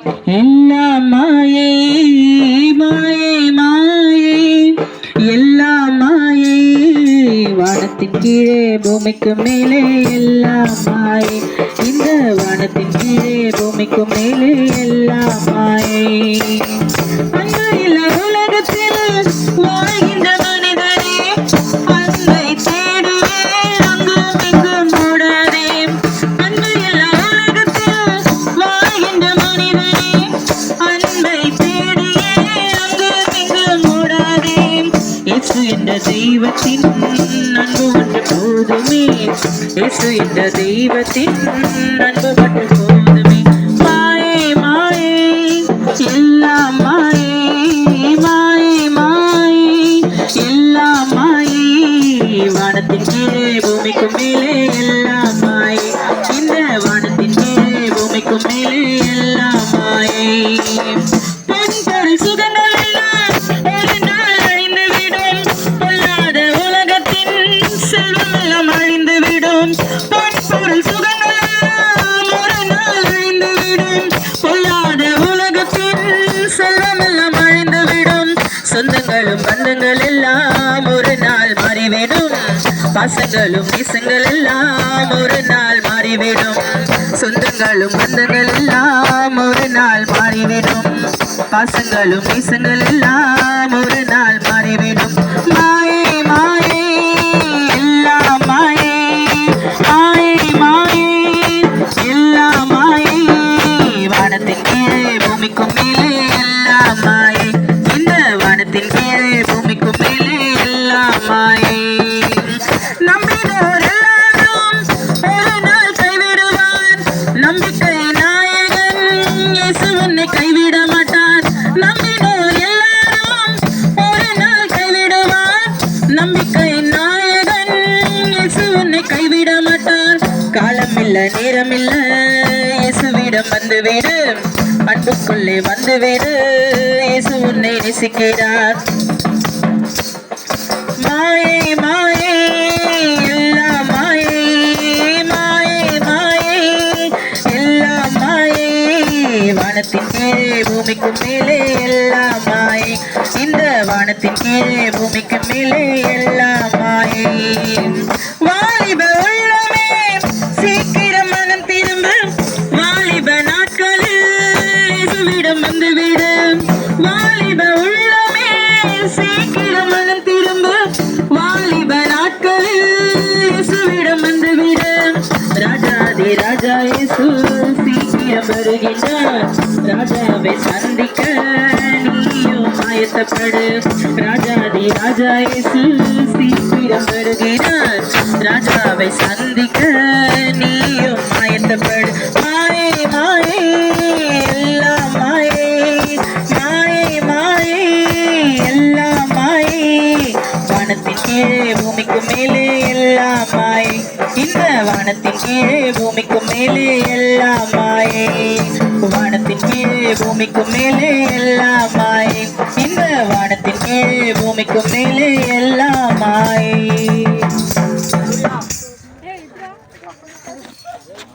எல்லாம் மாயை மாயை மாயை எல்லாம் மாயை வானத்தின் கீழே பூமிக்கு மேலே எல்லாம் மாயை இந்த வானத்தின் கீழே பூமிக்கு மேலே எல்லாம் மாயை அன்பில் உலகத்தில் வாழ்கின்ற மனிதரே அன்பை தேடுவே அங்கும் இங்கும் ஓடாதே அன்பில் உலகத்தில் வாழ்கின்ற மனிதரே அன்பை தேடியே அங்கும் இங்கும் ஓடாதே இயேசு என்ற தெய்வத்தின் அன்பு ஒன்று போதுமே இயேசு என்ற தெய்வத்தின் அன்பு ஒன்று போதுமே மாயை மாயை எல்லாம் மாயை மாயை மாயை எல்லாம் மாயை வானத்தின் கீழே பூமிக்கு மேலே எல்லாம் மாயை இந்த வானத்தின் கீழே பூமிக்கு மேலே எல்லாம் மாயை பொன்பொருள் சுகங்கள் எல்லாம் ஒரு நாள் அழிந்துவிடும் பொல்லாத உலகத்தின் செல்வம் எல்லாம் அழிந்துவிடும் பொன்பொருள் சுகங்கள் எல்லாம் ஒரு நாள் அழிந்துவிடும் பொல்லாத உலகத்தின் செல்வம் எல்லாம் அழிந்துவிடும் சொந்தங்களும் பந்தங்கள் எல்லாம் ஒரு நாள் மாறிவிடும் பாசங்களும் நேசங்கள் எல்லாம் ஒரு நாள் மாறிவிடும் சொந்தங்களும் பந்தங்கள் எல்லாம் ஒரு நாள் மாறிவிடும் பாசங்களும் நேசங்கள் எல்லாம் ஒரு நாள் மாறிவிடும் மாயை மாயை எல்லாம் மாயை மாயை மாயை எல்லாம் மாயை வானத்தின் கீழே பூமிக்கும் மேலே எல்லாம் மாயை இந்த வானத்தின் கீழே பூமிக்கும் மேலே எல்லாம் மாயை நம்பினோர் எல்லாரும் ஒரு நாள் கைவிடுவார் நம்பிக்கை நாயகன் இயேசு உன்னை கைவிட மாட்டார் நம்பினோர் எல்லாரும் ஒரு நாள் கைவிடுவார் நம்பிக்கை நாயகன் இயேசு உன்னை கைவிட மாட்டார் காலமில்ல நேரமில்ல இயேசுவிடம் வந்துவிடு அன்புக்குள்ளே வந்துவிடு இயேசு உன்னை நேசிக்கிறார் மாயை மாயை எல்லாம் மாயை மாயை மாயை எல்லாம் மாயை வானத்தின் கீழே பூமிக்கு மேலே எல்லாம் மாயை இந்த வானத்தின் கீழே பூமிக்கு மேலே எல்லாம் மாயை வாலிப உள்ளமே சீக்கிரம் மனம் திரும்ப வாலிப நாட்களில் இயேசுவிடம் வந்துவிடு வாலிப உள்ளமே சீக்கிரம் மனம் திரும்ப வாலிப நாட்களில் இயேசுவிடம் வந்துவிடு ராஜாதி ராஜா இயேசு சீக்கிரம் வருகின்றார் ராஜாவை சந்திக்க நீயும் ஆயத்தப்படு ராஜாதி ராஜா இயேசு சீக்கிரம் வருகிறார் ராஜாவை சந்திக்க நீயும் ஆயத்தப்படு மாயை மாயை எல்லாம் மாயை மாயை மாயை எல்லாம் மாயை வானத்தின் கீழே பூமிக்கு மேலே எல்லாம் மாயை இந்த வானத்தின் கீழே பூமிக்கு மேலே எல்லாம் மாயை வானத்தின் கீழே பூமிக்கு மேலே எல்லாம் மாயை இந்த வானத்தின் கீழே பூமிக்கு மேலே எல்லாம் மாயை